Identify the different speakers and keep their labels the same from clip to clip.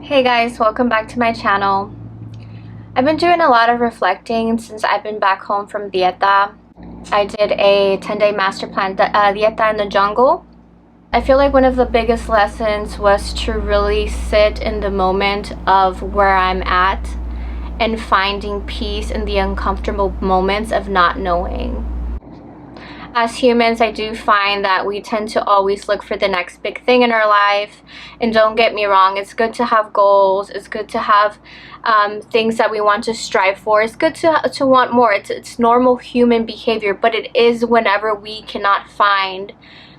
Speaker 1: Hey guys, welcome back to my channel. I've been doing a lot of reflecting since I've been back home from dieta. I did a 10-day master plan, dieta in the jungle. I feel like one of the biggest lessons was to really sit in the moment of where I'm at and finding peace in the uncomfortable moments of not knowing. As humans, I do find that we tend to always look for the next big thing in our life. And don't get me wrong, it's good to have goals. It's good to have things that we want to strive for. It's good to want more. It's normal human behavior, but it is whenever we cannot find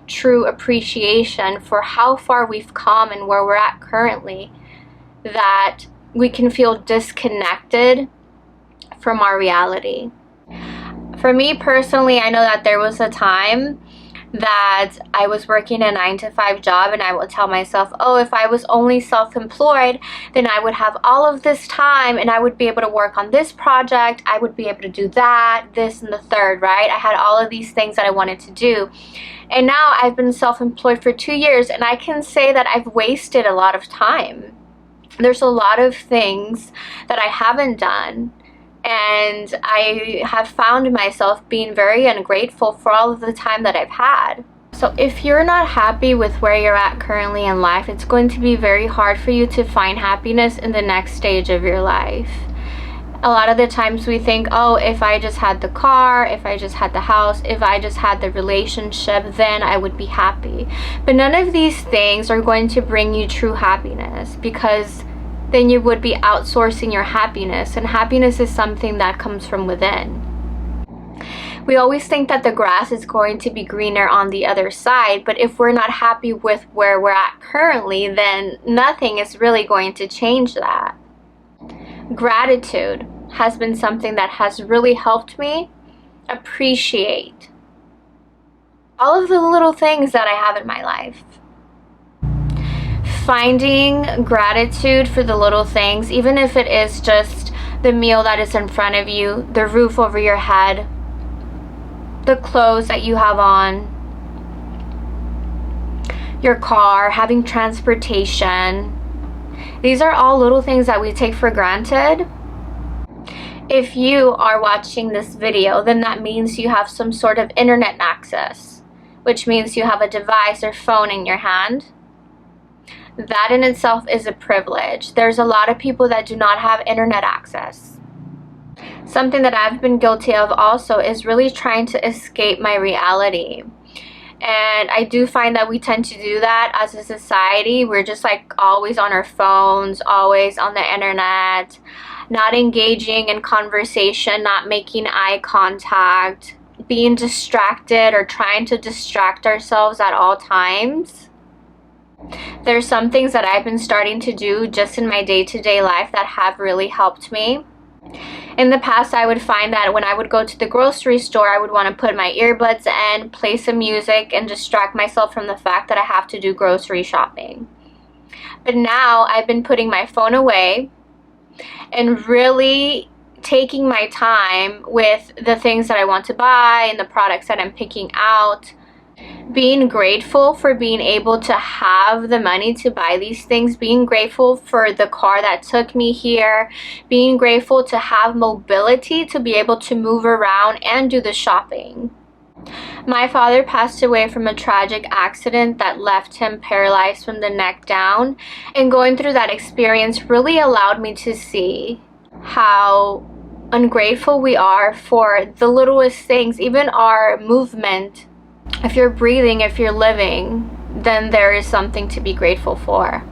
Speaker 1: true appreciation for how far we've come and where we're at currently that we can feel disconnected from our reality. For me personally, I know that there was a time that I was working a 9-to-5 job and I would tell myself, oh, if I was only self-employed, then I would have all of this time and I would be able to work on this project, I would be able to do that, this and the third, right? I had all of these things that I wanted to do. And now I've been self-employed for 2 years and I can say that I've wasted a lot of time. There's a lot of things that I haven't done. And I have found myself being very ungrateful for all of the time that I've had. So if you're not happy with where you're at currently in life, it's going to be very hard for you to find happiness in the next stage of your life. A lot of the times we think, oh, if I just had the car, if I just had the house, if I just had the relationship, then I would be happy. But none of these things are going to bring you true happiness, because then you would be outsourcing your happiness, and happiness is something that comes from within. We always think that the grass is going to be greener on the other side, but if we're not happy with where we're at currently, then nothing is really going to change that. Gratitude has been something that has really helped me appreciate all of the little things that I have in my life. Finding gratitude for the little things, even if it is just the meal that is in front of you, the roof over your head, the clothes that you have on, your car, having transportation. These are all little things that we take for granted. If you are watching this video, then that means you have some sort of internet access, which means you have a device or phone in your hand. That in itself is a privilege. There's a lot of people that do not have internet access. Something that I've been guilty of also is really trying to escape my reality. And I do find that we tend to do that as a society. We're just like always on our phones, always on the internet, not engaging in conversation, not making eye contact, being distracted or trying to distract ourselves at all times. There's some things that I've been starting to do just in my day-to-day life that have really helped me. In the past, I would find that when I would go to the grocery store, I would want to put my earbuds in, play some music, and distract myself from the fact that I have to do grocery shopping. But now I've been putting my phone away and really taking my time with the things that I want to buy and the products that I'm picking out. Being grateful for being able to have the money to buy these things, being grateful for the car that took me here, being grateful to have mobility to be able to move around and do the shopping. My father passed away from a tragic accident that left him paralyzed from the neck down, and going through that experience really allowed me to see how ungrateful we are for the littlest things, even our movement. If you're breathing, if you're living, then there is something to be grateful for.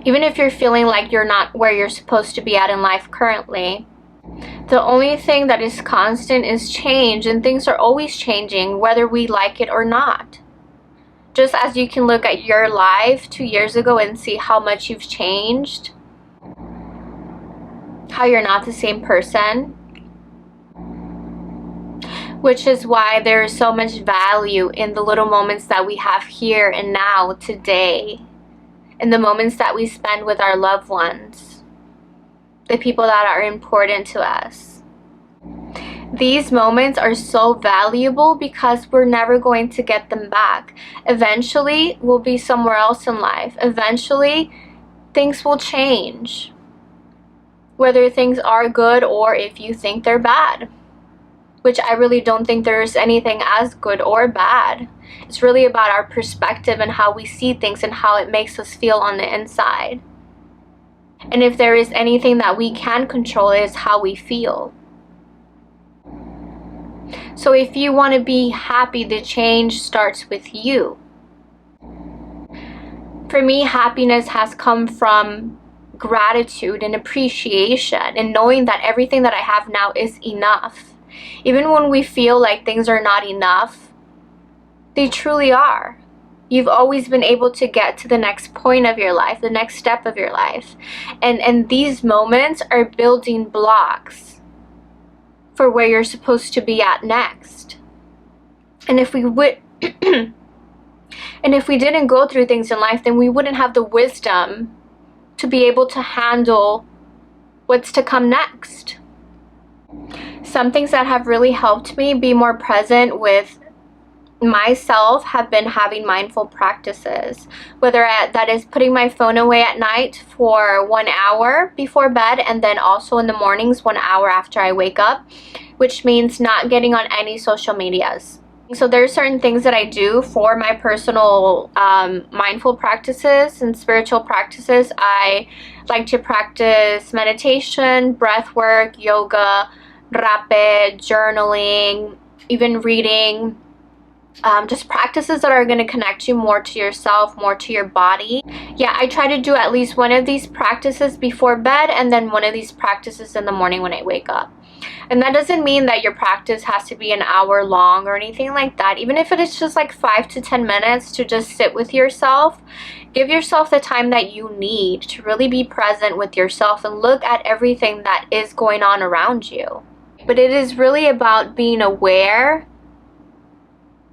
Speaker 1: Even if you're feeling like you're not where you're supposed to be at in life currently, the only thing that is constant is change, and things are always changing, whether we like it or not. Just as you can look at your life 2 years ago and see how much you've changed, how you're not the same person, which is why there is so much value in the little moments that we have here and now, today, in the moments that we spend with our loved ones, the people that are important to us. These moments are so valuable because we're never going to get them back. Eventually, we'll be somewhere else in life. Eventually, things will change. Whether things are good or if you think they're bad. Which I really don't think there's anything as good or bad. It's really about our perspective and how we see things and how it makes us feel on the inside. And if there is anything that we can control, it is how we feel. So if you want to be happy, the change starts with you. For me, happiness has come from gratitude and appreciation and knowing that everything that I have now is enough. Even when we feel like things are not enough, they truly are. You've always been able to get to the next point of your life, the next step of your life. And these moments are building blocks for where you're supposed to be at next. And if we would and if we didn't go through things in life, then we wouldn't have the wisdom to be able to handle what's to come next. Some things that have really helped me be more present with myself have been having mindful practices. Whether that is putting my phone away at night for 1 hour before bed, and then also in the mornings 1 hour after I wake up, which means not getting on any social medias. So there are certain things that I do for my personal mindful practices and spiritual practices. I like to practice meditation, breath work, yoga, rapid, journaling, even reading. Just practices that are going to connect you more to yourself, more to your body. Yeah, I try to do at least one of these practices before bed and then one of these practices in the morning when I wake up. And that doesn't mean that your practice has to be an hour long or anything like that. Even if it is just like 5 to 10 minutes to just sit with yourself, give yourself the time that you need to really be present with yourself and look at everything that is going on around you. But it is really about being aware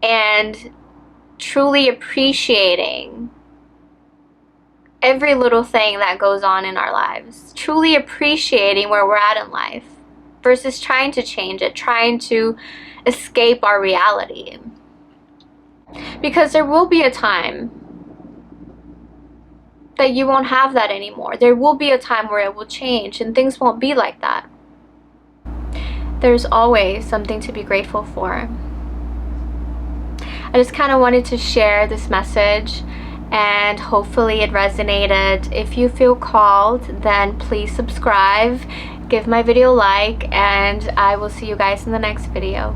Speaker 1: and truly appreciating every little thing that goes on in our lives. Truly appreciating where we're at in life versus trying to change it, trying to escape our reality. Because there will be a time that you won't have that anymore. There will be a time where it will change and things won't be like that. There's always something to be grateful for. I just kind of wanted to share this message and hopefully it resonated. If you feel called, then please subscribe, give my video a like, and I will see you guys in the next video.